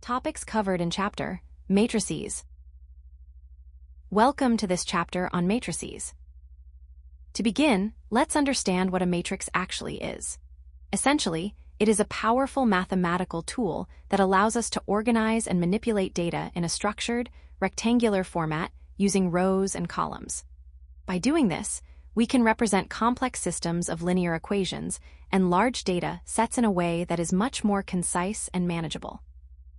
Topics covered in Chapter Matrices. Welcome to this chapter on matrices. To begin, let's understand what a matrix actually is. Essentially, it is a powerful mathematical tool that allows us to organize and manipulate data in a structured, rectangular format using rows and columns. By doing this, we can represent complex systems of linear equations and large data sets in a way that is much more concise and manageable.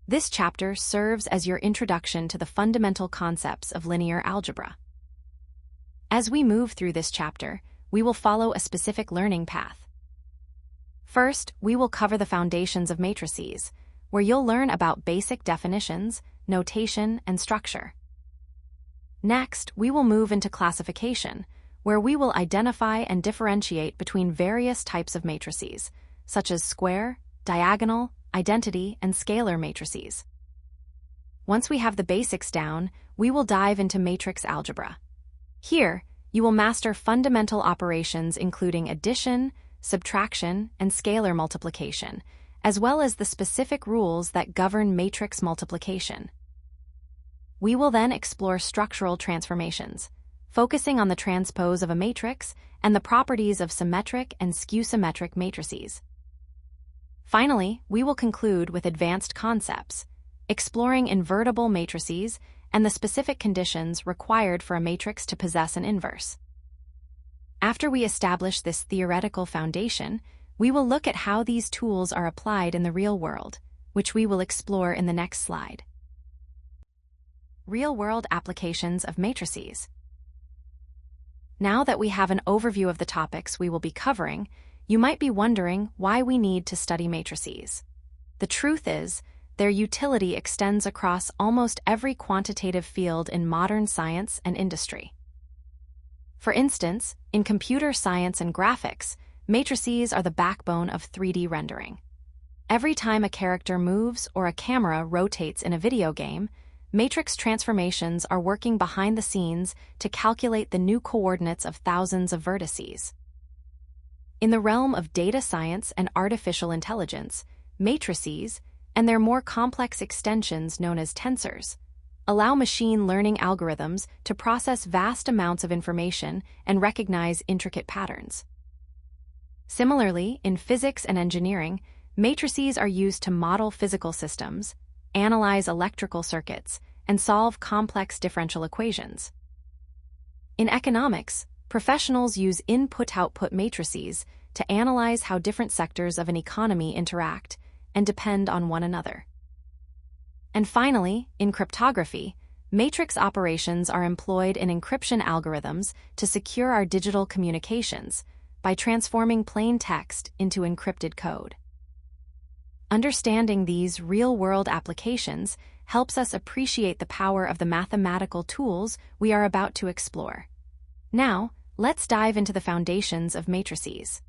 This chapter serves as your introduction to the fundamental concepts of linear algebra. As we move through this chapter, we will follow a specific learning path. First, we will cover the foundations of matrices, where you'll learn about basic definitions, notation, and structure. Next, we will move into classification, where we will identify and differentiate between various types of matrices, such as square, diagonal, identity, and scalar matrices. Once we have the basics down, we will dive into matrix algebra. Here, you will master fundamental operations including addition, subtraction, and scalar multiplication, as well as the specific rules that govern matrix multiplication. We will then explore structural transformations, focusing on the transpose of a matrix and the properties of symmetric and skew-symmetric matrices. Finally, we will conclude with advanced concepts, exploring invertible matrices and the specific conditions required for a matrix to possess an inverse. After we establish this theoretical foundation, we will look at how these tools are applied in the real world, which we will explore in the next slide. Real-world applications of matrices. Now that we have an overview of the topics we will be covering, you might be wondering why we need to study matrices. The truth is, their utility extends across almost every quantitative field in modern science and industry. For instance, in computer science and graphics, matrices are the backbone of 3D rendering. Every time a character moves or a camera rotates in a video game, matrix transformations are working behind the scenes to calculate the new coordinates of thousands of vertices. In the realm of data science and artificial intelligence, matrices, and their more complex extensions known as tensors, allow machine learning algorithms to process vast amounts of information and recognize intricate patterns. Similarly, in physics and engineering, matrices are used to model physical systems, analyze electrical circuits, and solve complex differential equations. In economics, professionals use input-output matrices to analyze how different sectors of an economy interact and depend on one another. And finally, in cryptography, matrix operations are employed in encryption algorithms to secure our digital communications by transforming plain text into encrypted code. Understanding these real-world applications helps us appreciate the power of the mathematical tools we are about to explore. Now, let's dive into the foundations of matrices.